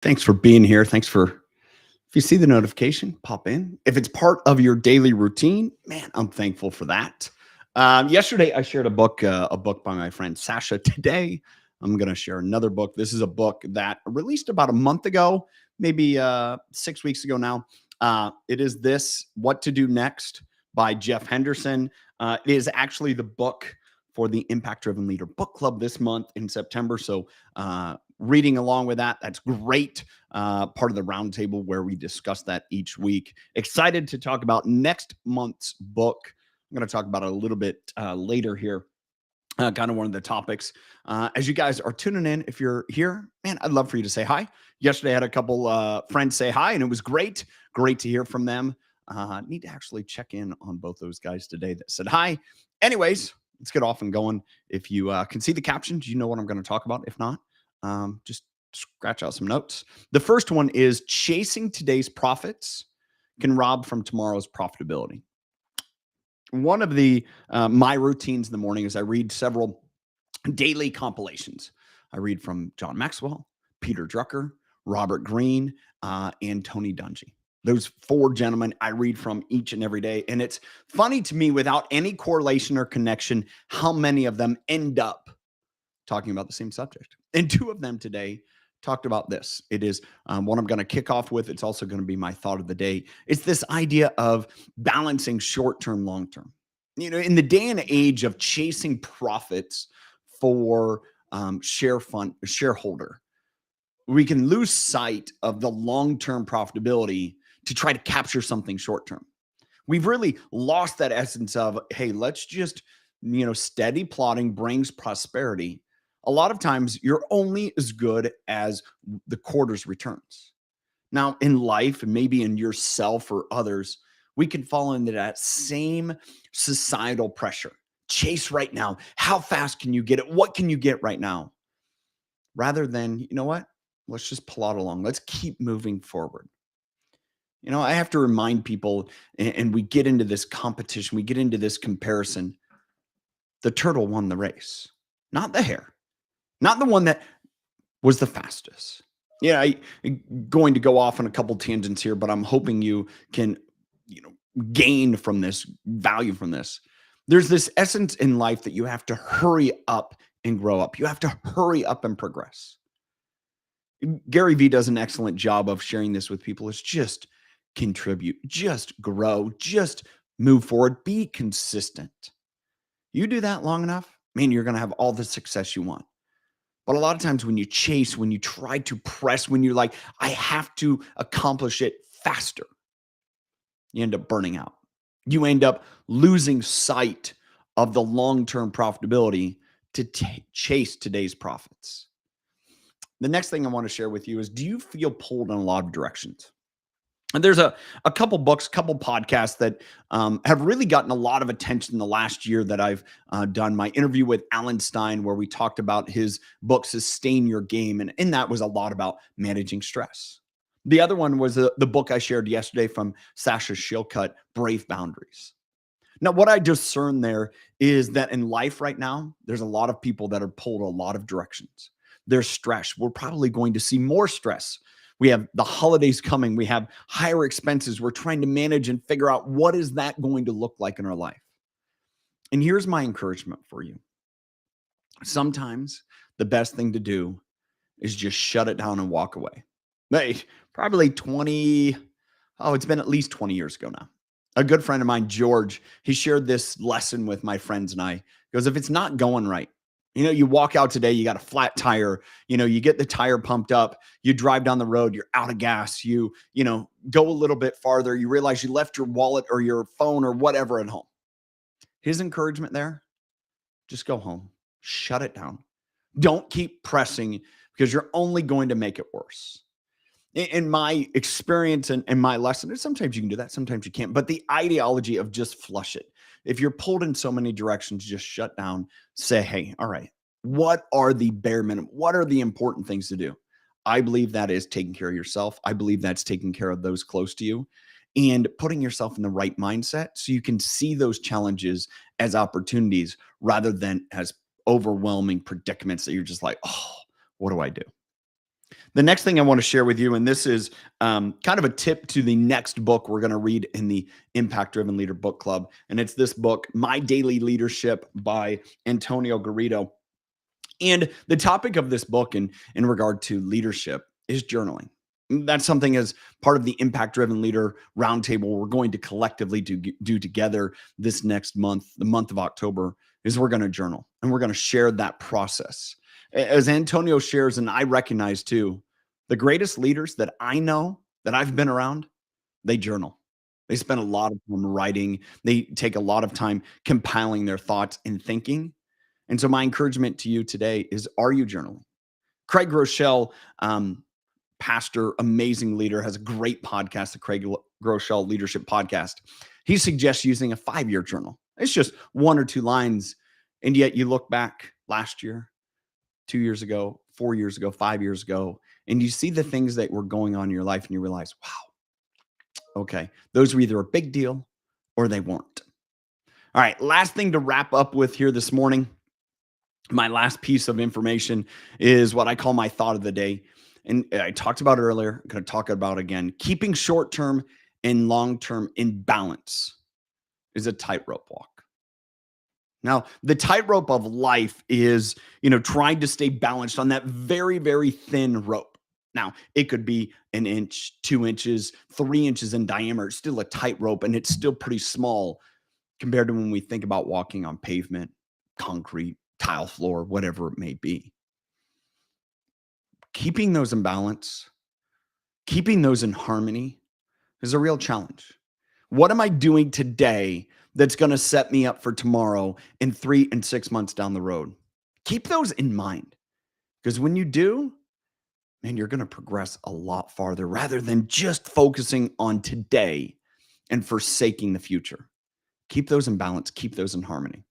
Thanks for being here. If you see the notification, pop in. If it's part of your daily routine, man, I'm thankful for that. Yesterday, I shared a book by my friend Sasha. Today, I'm going to share another book. This is a book that released about a month ago, maybe 6 weeks ago now. It is this What to Do Next by Jeff Henderson. It is actually the book for the Impact Driven Leader Book Club this month in September. So, reading along with that, that's great. Part of the roundtable where we discuss that each week. Excited to talk about next month's book. I'm going to talk about it a little bit later here. Kind of one of the topics. As you guys are tuning in, if you're here, man, I'd love for you to say hi. Yesterday, I had a couple friends say hi, and it was great. Great to hear from them. Need to actually check in on both those guys today that said hi. Anyways, let's get off and going. If you can see the captions, you know what I'm going to talk about. If not, just scratch out some notes. The first one is chasing today's profits can rob from tomorrow's profitability. One of the my routines in the morning is I read several daily compilations. I read from John Maxwell, Peter Drucker, Robert Greene, and Tony Dungy. Those four gentlemen I read from each and every day. And it's funny to me, without any correlation or connection, how many of them end up talking about the same subject. And two of them today talked about this. It is what I'm going to kick off with. It's also going to be my thought of the day. It's this idea of balancing short-term, long-term. You know, in the day and age of chasing profits for shareholder, we can lose sight of the long-term profitability to try to capture something short-term. We've really lost that essence of, hey, let's just, steady plotting brings prosperity. A lot of times you're only as good as the quarter's returns. Now, in life and maybe in yourself or others, we can fall into that same societal pressure. Chase right now. How fast can you get it? What can you get right now? Rather than, you know what? Let's just plod along. Let's keep moving forward. I have to remind people, and we get into this competition, we get into this comparison. The turtle won the race, not the hare, not the one that was the fastest. Yeah, I'm going to go off on a couple tangents here, but I'm hoping you can, gain from this, value from this. There's this essence in life that you have to hurry up and grow up. You have to hurry up and progress. Gary Vee does an excellent job of sharing this with people. It's just contribute, just grow, just move forward, be consistent. You do that long enough, man, you're going to have all the success you want. But a lot of times when you chase, when you try to press, when you're like, I have to accomplish it faster, you end up burning out. You end up losing sight of the long-term profitability to chase today's profits. The next thing I want to share with you is, do you feel pulled in a lot of directions? And there's a couple books, couple podcasts that have really gotten a lot of attention in the last year that I've done. My interview with Alan Stein, where we talked about his book, Sustain Your Game. And in that was a lot about managing stress. The other one was the book I shared yesterday from Sasha Shilcutt, Brave Boundaries. Now, what I discern there is that in life right now, there's a lot of people that are pulled a lot of directions. There's stress. We're probably going to see more stress. We have the holidays coming. We have higher expenses. We're trying to manage and figure out what is that going to look like in our life. And here's my encouragement for you. Sometimes the best thing to do is just shut it down and walk away. Hey, probably it's been at least 20 years ago now. A good friend of mine, George, he shared this lesson with my friends and I. He goes, if it's not going right, you walk out today, you got a flat tire, you get the tire pumped up, you drive down the road, you're out of gas, you go a little bit farther, you realize you left your wallet or your phone or whatever at home. His encouragement there, just go home, shut it down. Don't keep pressing because you're only going to make it worse. In my experience and my lesson, sometimes you can do that, sometimes you can't. But the ideology of just flush it. If you're pulled in so many directions, just shut down, say, hey, all right, what are the bare minimum? What are the important things to do? I believe that is taking care of yourself. I believe that's taking care of those close to you and putting yourself in the right mindset so you can see those challenges as opportunities rather than as overwhelming predicaments that you're just like, oh, what do I do? The next thing I want to share with you, and this is kind of a tip to the next book we're going to read in the Impact Driven Leader Book Club. And it's this book, My Daily Leadership by Antonio Garrido. And the topic of this book in regard to leadership is journaling. That's something as part of the Impact Driven Leader Roundtable we're going to collectively do together this next month, the month of October, is we're going to journal and we're going to share that process. As Antonio shares, and I recognize too, the greatest leaders that I know that I've been around, they journal. They spend a lot of time writing. They take a lot of time compiling their thoughts and thinking. And so my encouragement to you today is, are you journaling? Craig Rochelle, pastor, amazing leader, has a great podcast, the Craig Groeschel Leadership Podcast. He suggests using a 5-year journal. It's just 1 or 2 lines. And yet you look back last year, 2 years ago, 4 years ago, 5 years ago, and you see the things that were going on in your life and you realize, wow, okay, those were either a big deal or they weren't. All right, last thing to wrap up with here this morning. My last piece of information is what I call my thought of the day. And I talked about it earlier. I'm going to talk about it again. Keeping short term and long term in balance is a tightrope walk. Now, the tightrope of life is, trying to stay balanced on that very, very thin rope. Now, it could be an inch, 2 inches, 3 inches in diameter. It's still a tightrope and it's still pretty small compared to when we think about walking on pavement, concrete, tile floor, whatever it may be. Keeping those in balance, keeping those in harmony is a real challenge. What am I doing today that's going to set me up for tomorrow and 3 and 6 months down the road? Keep those in mind, because when you do, man, you're going to progress a lot farther rather than just focusing on today and forsaking the future. Keep those in balance, keep those in harmony.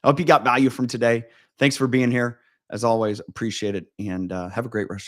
I hope you got value from today. Thanks for being here. As always, appreciate it, and have a great rest.